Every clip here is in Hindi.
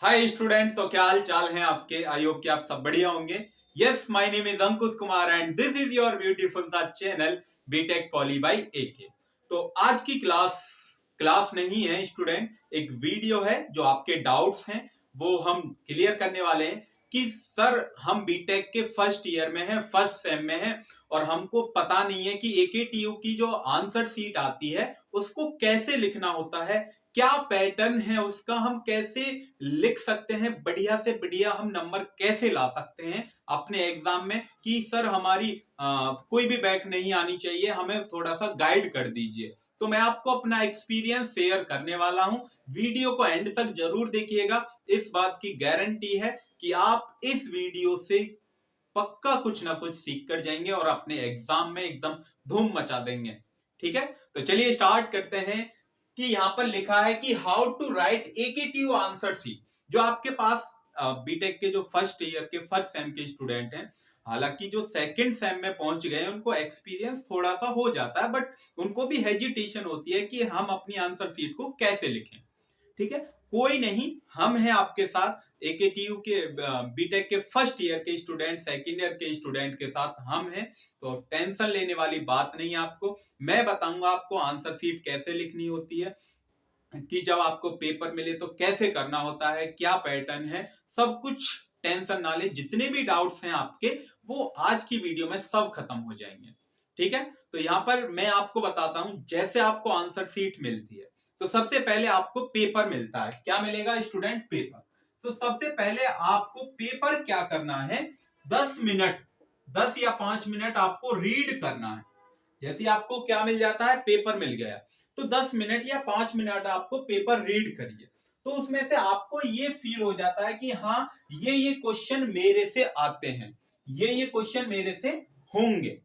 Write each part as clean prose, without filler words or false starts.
हाय स्टूडेंट, तो क्या हाल चाल है आपके। आई होप कि आप सब बढ़िया होंगे। Yes, my name is Ankush Kumar and this is your beautiful the channel BTech poly by AK. तो आज की क्लास क्लास नहीं है स्टूडेंट, एक वीडियो है। जो आपके डाउट्स हैं वो हम क्लियर करने वाले हैं कि सर हम बीटेक के फर्स्ट ईयर में हैं, फर्स्ट सेम में हैं और हमको पता नहीं है कि एकेटीयू की जो आंसर शीट आती है उसको कैसे लिखना होता है, क्या पैटर्न है उसका, हम कैसे लिख सकते हैं, बढ़िया से बढ़िया हम नंबर कैसे ला सकते हैं अपने एग्जाम में। कि सर हमारी कोई भी बैक नहीं आनी चाहिए, हमें थोड़ा सा गाइड कर दीजिए। तो मैं आपको अपना एक्सपीरियंस शेयर करने वाला हूं। वीडियो को एंड तक जरूर देखिएगा। इस बात की गारंटी है कि आप इस वीडियो से पक्का कुछ ना कुछ सीख कर जाएंगे और अपने एग्जाम में एकदम धूम मचा देंगे। ठीक है, तो चलिए स्टार्ट करते हैं। कि यहाँ पर लिखा है कि how to write AKTU answer sheet. जो आपके पास बीटेक के जो फर्स्ट ईयर के फर्स्ट सेम के स्टूडेंट हैं, हालांकि जो सेकंड सेम में पहुंच गए उनको एक्सपीरियंस थोड़ा सा हो जाता है, बट उनको भी हेजिटेशन होती है कि हम अपनी आंसर शीट को कैसे लिखें। ठीक है, कोई नहीं, हम हैं आपके साथ। एकेटीयू के बीटेक के फर्स्ट ईयर के स्टूडेंट, सेकंड ईयर के स्टूडेंट के साथ हम हैं। तो टेंशन लेने वाली बात नहीं है आपको। मैं बताऊंगा आपको आंसर शीट कैसे लिखनी होती है, कि जब आपको पेपर मिले तो कैसे करना होता है, क्या पैटर्न है, सब कुछ। टेंशन ना ले, जितने भी डाउट्स हैं आपके वो आज की वीडियो में सब खत्म हो जाएंगे। ठीक है, तो यहां पर मैं आपको बताता हूं। जैसे आपको आंसर शीट मिलती है तो सबसे पहले आपको पेपर मिलता है। क्या मिलेगा स्टूडेंट? पेपर। तो सबसे पहले आपको पेपर क्या करना है, 10 मिनट, 10 या 5 मिनट आपको रीड करना है। जैसे आपको क्या मिल जाता है, पेपर मिल गया, तो 10 मिनट या 5 मिनट आपको पेपर रीड करिए। तो उसमें से आपको ये फील हो जाता है कि हाँ, ये क्वेश्चन मेरे से आते हैं, ये क्वेश्चन मेरे से होंगे।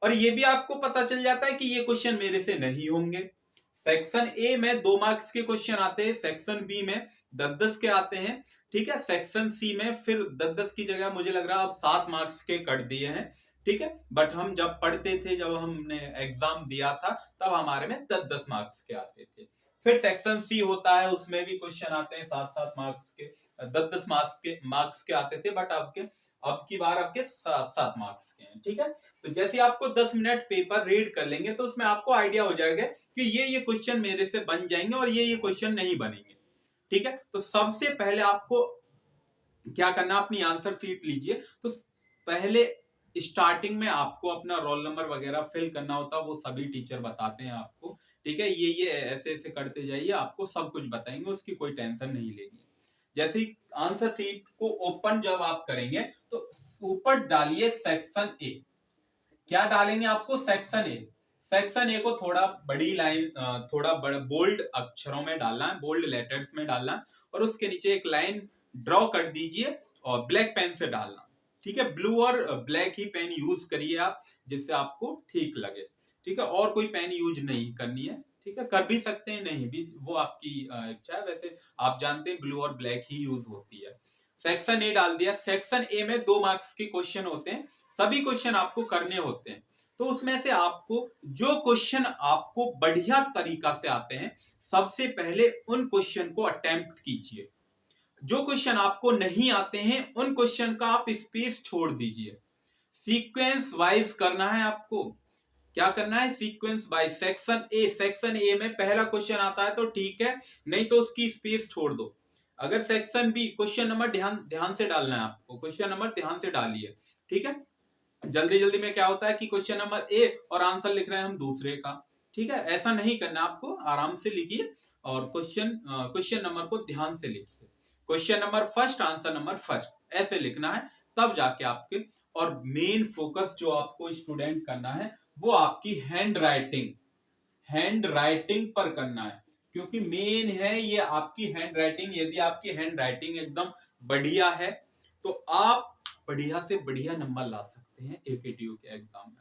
और ये भी आपको पता चल जाता है कि ये क्वेश्चन मेरे से नहीं होंगे। सेक्शन ए में 2 मार्क्स के क्वेश्चन आते हैं, सेक्शन बी में 10-10 के आते हैं। ठीक है, सेक्शन सी में फिर 10-10 की जगह मुझे लग रहा है अब 7 मार्क्स के कर दिए हैं। ठीक है, बट हम जब पढ़ते थे, जब हमने एग्जाम दिया था, तब हमारे में 10-10 मार्क्स के आते थे। फिर सेक्शन सी होता है, उसमें भी क्वेश्चन आते हैं 7-7 मार्क्स के, 10-10 मार्क्स के आते थे, बट अब की बार आपके 7-7 मार्क्स के हैं। ठीक है, तो जैसे आपको 10 मिनट पेपर रीड कर लेंगे तो उसमें आपको आइडिया हो जाएगा कि ये क्वेश्चन मेरे से बन जाएंगे और ये क्वेश्चन नहीं बनेंगे। ठीक है, तो सबसे पहले आपको क्या करना, अपनी आंसर शीट लीजिए। तो पहले स्टार्टिंग में आपको अपना रोल नंबर वगैरह फिल करना होता है, वो सभी टीचर बताते हैं आपको। ठीक है, ये ऐसे ऐसे करते जाइए, आपको सब कुछ बताएंगे, उसकी कोई टेंशन नहीं लेनी। जैसे आंसर शीट को ओपन जब आप करेंगे तो ऊपर डालिए सेक्शन ए। क्या डालेंगे आपको? Section A. सेक्शन ए को थोड़ा बड़ी लाइन, थोड़ा बड़ा बोल्ड अक्षरों में डालना है, बोल्ड लेटर्स में डालना है, और उसके नीचे एक लाइन ड्रॉ कर दीजिए और ब्लैक पेन से डालना। ठीक है, ब्लू और ब्लैक ही पेन यूज करिए आप, जिससे आपको ठीक लगे। ठीक है, और कोई पेन यूज नहीं करनी है। ठीक है, कर भी सकते हैं, नहीं भी, वो आपकी इच्छा है। वैसे आप जानते हैं ब्लू और ब्लैक ही यूज होती है। सेक्शन ए डाल दिया। सेक्शन ए में 2 मार्क्स के क्वेश्चन होते हैं, सभी क्वेश्चन आपको करने होते हैं। तो उसमें से आपको जो क्वेश्चन आपको बढ़िया तरीका से आते हैं, सबसे पहले उन क्वेश्चन को अटेम्प्ट कीजिए। जो क्वेश्चन आपको नहीं आते हैं उन क्वेश्चन का आप स्पेस छोड़ दीजिए। सीक्वेंस वाइज करना है आपको। क्या करना है? Sequence wise. सेक्शन ए में पहला क्वेश्चन आता है तो ठीक है, नहीं तो उसकी स्पेस छोड़ दो। अगर सेक्शन बी, क्वेश्चन नंबर ध्यान से डालना है आपको, क्वेश्चन नंबर ध्यान से डालिए। ठीक है, जल्दी जल्दी में क्या होता है कि क्वेश्चन नंबर ए और आंसर लिख रहे हैं हम दूसरे का। ठीक है, ऐसा नहीं करना, आपको आराम से लिखिए और क्वेश्चन नंबर को ध्यान से लिखिए। Question number first, answer number first, ऐसे लिखना है, तब जाके आपके। और मेन फोकस जो आपको स्टूडेंट करना है वो आपकी हैंड राइटिंग पर करना है, क्योंकि मेन है ये आपकी हैंड राइटिंग। यदि आपकी हैंड राइटिंग एकदम बढ़िया है तो आप बढ़िया से बढ़िया नंबर ला सकते हैं एकेटीयू के एग्जाम में।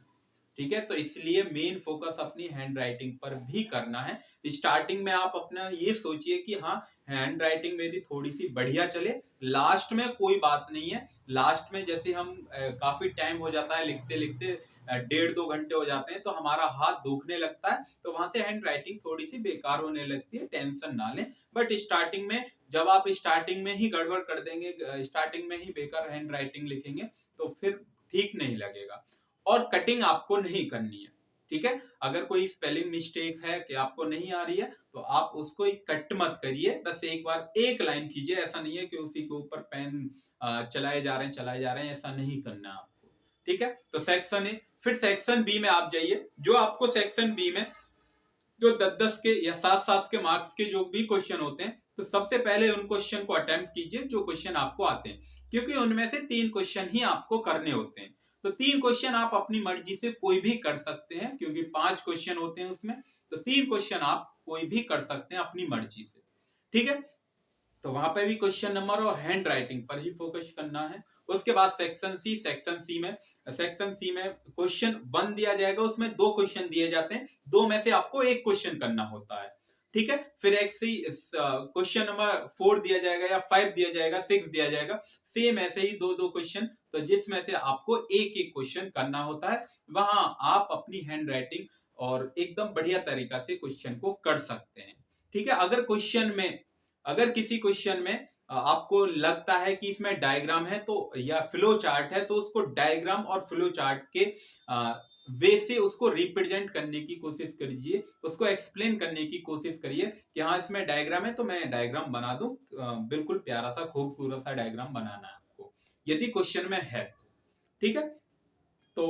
ठीक है, तो इसलिए मेन फोकस अपनी हैंड राइटिंग पर भी करना है। स्टार्टिंग में आप अपना ये सोचिए कि हाँ, हैंड राइटिंग मेरी थोड़ी सी बढ़िया चले, लास्ट में कोई बात नहीं है। लास्ट में जैसे हम काफी टाइम हो जाता है लिखते लिखते, डेढ़ 2 घंटे हो जाते हैं तो हमारा हाथ दुखने लगता है, तो वहां से हैंड राइटिंग थोड़ी सी बेकार होने लगती है, टेंशन ना लें। बट स्टार्टिंग में जब आप स्टार्टिंग में ही गड़बड़ कर देंगे, स्टार्टिंग में ही बेकार हैंड राइटिंग लिखेंगे तो फिर ठीक नहीं लगेगा। और कटिंग आपको नहीं करनी है, ठीक है। अगर कोई स्पेलिंग मिस्टेक है कि आपको नहीं आ रही है तो आप उसको कट मत करिए, बस एक बार एक लाइन कीजिए। ऐसा नहीं है कि उसी के ऊपर पेन चलाए जा रहे हैं, ऐसा नहीं करना आपको, ठीक है। तो सेक्शन ए, फिर सेक्शन बी में आप जाइए। जो आपको सेक्शन बी में जो 10-10 के या 7-7 के मार्क्स के जो भी क्वेश्चन होते हैं, तो सबसे पहले उन क्वेश्चन को अटेम्प्ट कीजिए जो क्वेश्चन आपको आते हैं, क्योंकि उनमें से 3 क्वेश्चन ही आपको करने होते हैं। तो 3 क्वेश्चन आप अपनी मर्जी से कोई भी कर सकते हैं, क्योंकि 5 क्वेश्चन होते हैं उसमें, तो 3 क्वेश्चन आप कोई भी कर सकते हैं अपनी मर्जी से, ठीक है। तो वहां पे भी क्वेश्चन नंबर और हैंड राइटिंग पर ही फोकस करना है। उसके बाद सेक्शन सी, सेक्शन सी में क्वेश्चन 1 दिया जाएगा, उसमें 2 क्वेश्चन दिए जाते हैं, 2 में से आपको एक क्वेश्चन करना होता है, ठीक है। फिर एक क्वेश्चन नंबर 4 दिया जाएगा या 5 दिया जाएगा, 6 दिया जाएगा, सेम ऐसे ही 2-2 क्वेश्चन, तो जिसमें से आपको एक एक क्वेश्चन करना होता है। वहां आप अपनी हैंड राइटिंग और एकदम बढ़िया तरीका से क्वेश्चन को कर सकते हैं, ठीक है। अगर किसी क्वेश्चन में आपको लगता है कि इसमें डायग्राम है तो या फ्लो चार्ट है, तो उसको डायग्राम और फ्लो चार्ट के वे से उसको रिप्रेजेंट करने की कोशिश करिए, उसको एक्सप्लेन करने की कोशिश करिए कि हाँ इसमें डायग्राम है तो मैं डायग्राम बना दूं, बिल्कुल प्यारा सा खूबसूरत सा डायग्राम बनाना है आपको, यदि क्वेश्चन में है, ठीक है। तो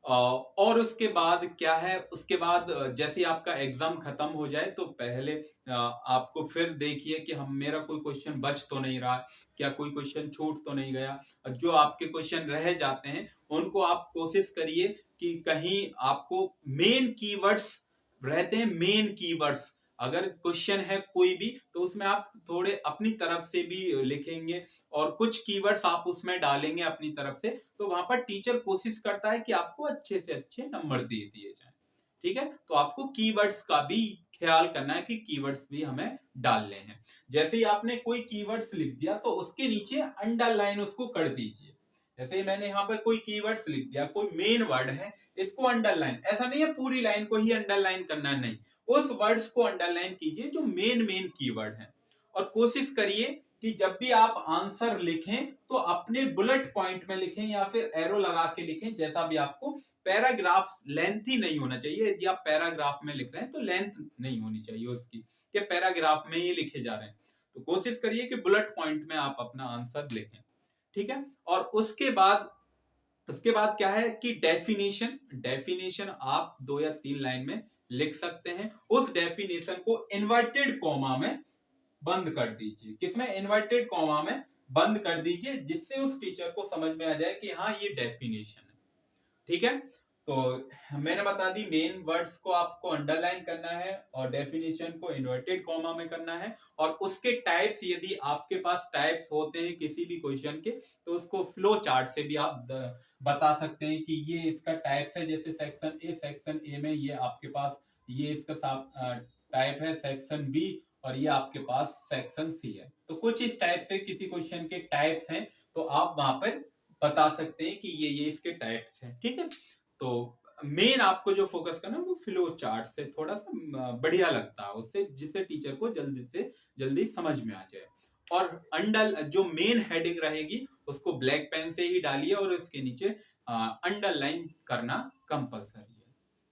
और उसके बाद क्या है, उसके बाद जैसे ही आपका एग्जाम खत्म हो जाए तो पहले आपको फिर देखिए कि हम मेरा कोई क्वेश्चन बच तो नहीं रहा, क्या कोई क्वेश्चन छूट तो नहीं गया। जो आपके क्वेश्चन रह जाते हैं उनको आप कोशिश करिए कि कहीं आपको मेन कीवर्ड्स रहते हैं, मेन कीवर्ड्स अगर क्वेश्चन है कोई भी तो उसमें आप थोड़े अपनी तरफ से भी लिखेंगे और कुछ कीवर्ड्स आप उसमें डालेंगे अपनी तरफ से, तो वहां पर टीचर कोशिश करता है कि आपको अच्छे से अच्छे नंबर दे दिए जाएं, ठीक है। तो आपको कीवर्ड्स का भी ख्याल करना है कि कीवर्ड्स भी हमें डालने हैं। जैसे ही आपने कोई कीवर्ड्स लिख दिया तो उसके नीचे अंडरलाइन उसको कर दीजिए। जैसे ही मैंने यहाँ पर कोई कीवर्ड्स लिख दिया, कोई मेन वर्ड है, इसको अंडरलाइन, ऐसा नहीं है पूरी लाइन को ही अंडरलाइन करना, नहीं, उस वर्ड्स को अंडरलाइन कीजिए जो मेन मेन कीवर्ड है। और कोशिश करिए कि जब भी आप आंसर लिखें तो अपने बुलेट पॉइंट में लिखें या फिर एरो लगा के लिखें, जैसा भी आपको। पैराग्राफ लेंथी नहीं होना चाहिए, यदि आप पैराग्राफ में लिख रहे हैं तो लेंथ नहीं होनी चाहिए उसकी कि पैराग्राफ में ही लिखे जा रहे हैं। तो कोशिश करिए कि बुलेट पॉइंट में आप अपना आंसर लिखें, ठीक है। और उसके बाद क्या है कि डेफिनेशन आप 2 या 3 लाइन में लिख सकते हैं। उस डेफिनेशन को इन्वर्टेड कॉमा में बंद कर दीजिए। किसमें? इन्वर्टेड कॉमा में बंद कर दीजिए, जिससे उस टीचर को समझ में आ जाए कि हाँ ये डेफिनेशन है, ठीक है। तो मैंने बता दी, मेन वर्ड्स को आपको अंडरलाइन करना है और डेफिनेशन को इन्वर्टेड कॉमा में करना है। और उसके टाइप्स, यदि आपके पास टाइप्स होते हैं किसी भी क्वेश्चन के, तो उसको फ्लो चार्ट से भी आप बता सकते हैं कि ये इसका टाइप्स है। जैसे सेक्शन ए में ये आपके पास ये इसका टाइप है सेक्शन बी, और ये आपके पास सेक्शन सी है। तो कुछ इस टाइप से किसी क्वेश्चन के टाइप्स हैं तो आप वहां पर बता सकते हैं कि ये इसके टाइप्स हैं, ठीक है। तो मेन आपको जो फोकस करना है वो फ्लो चार्ट से थोड़ा सा बढ़िया लगता है उससे, जिससे टीचर को जल्दी से जल्दी समझ में आ जाए। और जो मेन हेडिंग रहेगी उसको ब्लैक पेन से ही डालिए और उसके नीचे अंडरलाइन करना कंपलसरी है।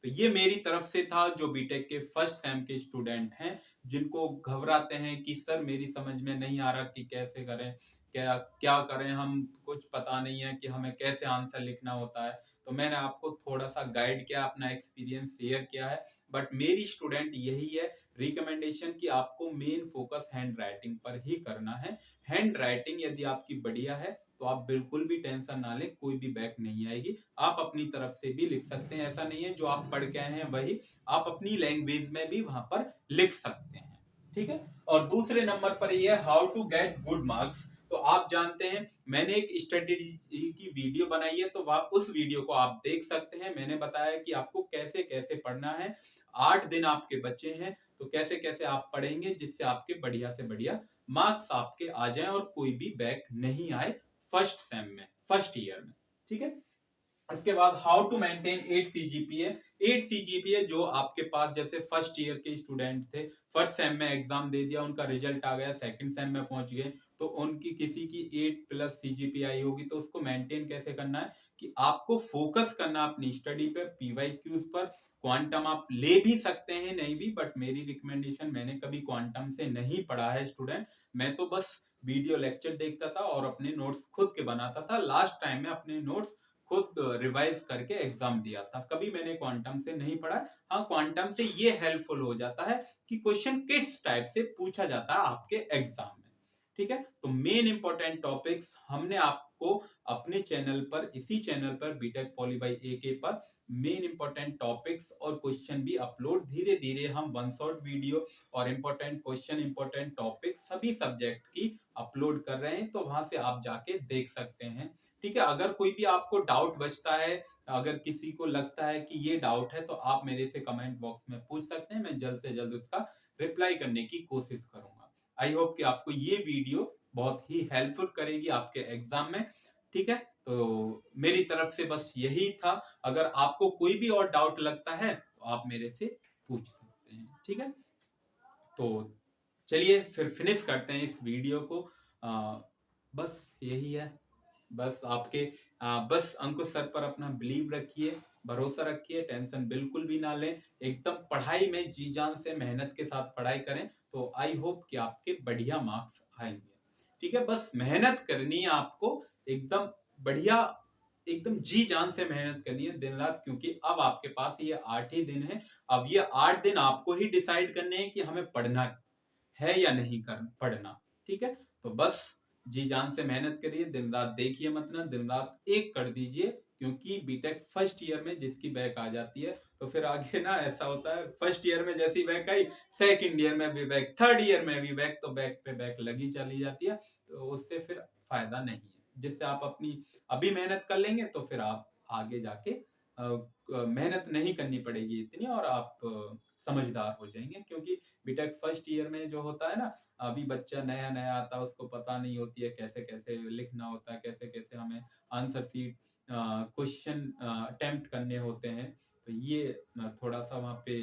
तो ये मेरी तरफ से था, जो बीटेक के फर्स्ट सेम के स्टूडेंट हैं जिनको घबराते हैं कि सर मेरी समझ में नहीं आ रहा कि कैसे करें, क्या करें, हम कुछ पता नहीं है कि हमें कैसे आंसर लिखना होता है। तो मैंने आपको थोड़ा सा गाइड किया, अपना एक्सपीरियंस शेयर किया है। बट मेरी स्टूडेंट यही है रिकमेंडेशन कि आपको मेन फोकस हैंड राइटिंग पर ही करना है। हैंड राइटिंग यदि आपकी बढ़िया है तो आप बिल्कुल भी टेंशन ना लें, कोई भी बैक नहीं आएगी। आप अपनी तरफ से भी लिख सकते हैं, ऐसा नहीं है जो आप पढ़ के आए हैं वही आप अपनी लैंग्वेज में भी वहां पर लिख सकते हैं, ठीक है। और दूसरे नंबर पर ये how to get good marks. तो आप जानते हैं मैंने एक स्ट्रेटेजी की वीडियो बनाई है, तो उस वीडियो को आप देख सकते हैं। मैंने बताया कि आपको कैसे कैसे पढ़ना है। 8 दिन आपके बचे हैं, तो कैसे कैसे आप पढ़ेंगे जिससे आपके बढ़िया से बढ़िया मार्क्स आपके आ जाएं और कोई भी बैक नहीं आए फर्स्ट ईयर में, ठीक है। इसके बाद how to maintain 8 CGPA. 8 CGPA जो आपके पास जैसे फर्स्ट ईयर के स्टूडेंट थे, फर्स्ट सेम में एग्जाम दे दिया, उनका रिजल्ट आ गया, सेकंड सेम में पहुंच गए, तो उनकी किसी की 8+ सीजीपीए आई होगी, तो उसको मेंटेन कैसे करना है कि आपको फोकस करना अपनी स्टडी पे, पीवाईक्यूज पर। क्वांटम आप ले भी सकते हैं, नहीं भी, बट मेरी रिकमेंडेशन, मैंने कभी क्वांटम से नहीं पढ़ा है स्टूडेंट, मैं तो बस वीडियो लेक्चर देखता था और अपने नोट्स खुद के बनाता था। लास्ट टाइम में अपने नोट्स खुद रिवाइज करके एग्जाम दिया था, कभी मैंने क्वांटम से नहीं पढ़ा। हाँ, क्वांटम से ये हेल्पफुल हो जाता है कि क्वेश्चन किस टाइप से पूछा जाता है आपके एग्जाम में, ठीक है। तो मेन इंपॉर्टेंट टॉपिक्स हमने आपको अपने चैनल पर, इसी चैनल पर बीटेक पॉली बाय एके पर मेन इंपॉर्टेंट टॉपिक्स और क्वेश्चन भी अपलोड, धीरे धीरे हम वन शॉट वीडियो और इंपॉर्टेंट क्वेश्चन, इंपॉर्टेंट टॉपिक सभी सब्जेक्ट की अपलोड कर रहे हैं, तो वहां से आप जाके देख सकते हैं, ठीक है। अगर कोई भी आपको डाउट बचता है, अगर किसी को लगता है कि ये डाउट है, तो आप मेरे से कमेंट बॉक्स में पूछ सकते हैं, मैं जल्द से जल्द उसका रिप्लाई करने की कोशिश करूंगा। आई होप कि आपको ये वीडियो बहुत ही हेल्पफुल करेगी आपके एग्जाम में, ठीक है। तो मेरी तरफ से बस यही था। अगर आपको कोई भी और डाउट लगता है तो आप मेरे से पूछ सकते हैं, ठीक है। तो चलिए फिर फिनिश करते हैं इस वीडियो को। बस यही है, बस आपके बस अंकुश सर पर अपना बिलीव रखिए, भरोसा रखिए, टेंशन बिल्कुल भी ना लें, एकदम पढ़ाई में जी जान से मेहनत के साथ पढ़ाई करें, तो आई होप कि आपके बढ़िया मार्क्स आएंगे, ठीक है। बस मेहनत करनी है आपको, एकदम बढ़िया, एकदम जी जान से मेहनत करनी है दिन रात, क्योंकि अब आपके पास ये 8 ही दिन है। अब ये 8 दिन आपको ही डिसाइड करने हैं कि हमें पढ़ना है या नहीं पढ़ना, ठीक है। तो बस जी जान से मेहनत करिए, दिन रात देखिए, मतलब दिन रात एक कर दीजिए, क्योंकि बीटेक फर्स्ट ईयर में जिसकी बैक आ जाती है, तो फिर आगे ना ऐसा होता है, फर्स्ट ईयर में जैसी बैक आई, सेकंड ईयर में भी बैक, थर्ड ईयर में भी बैक, तो बैक पे बैक लगी चली जाती है, तो उससे फिर फायदा नहीं है। जिससे आप अपनी अभी मेहनत कर लेंगे, तो फिर आप आगे जाके मेहनत नहीं करनी पड़ेगी इतनी, और आप समझदार हो जाएंगे, क्योंकि बीटेक फर्स्ट ईयर में जो होता है ना, अभी बच्चा नया नया आता है, उसको पता नहीं होती है कैसे कैसे लिखना होता है, कैसे कैसे हमें आंसर शीट क्वेश्चन अटेम्प्ट करने होते हैं, तो ये थोड़ा सा वहाँ पे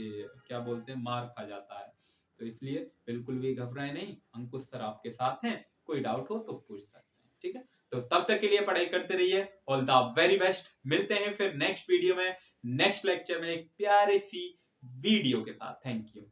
क्या बोलते हैं, मार खा जाता है। तो इसलिए बिल्कुल भी घबराए नहीं, अंकुश सर आपके साथ हैं, कोई डाउट हो तो पूछ सकते हैं, ठीक है। तो तब तक के लिए पढ़ाई करते रहिए, ऑल द वेरी बेस्ट। मिलते हैं फिर नेक्स्ट वीडियो में, नेक्स्ट लेक्चर में, एक प्यारी सी वीडियो के साथ। Thank you.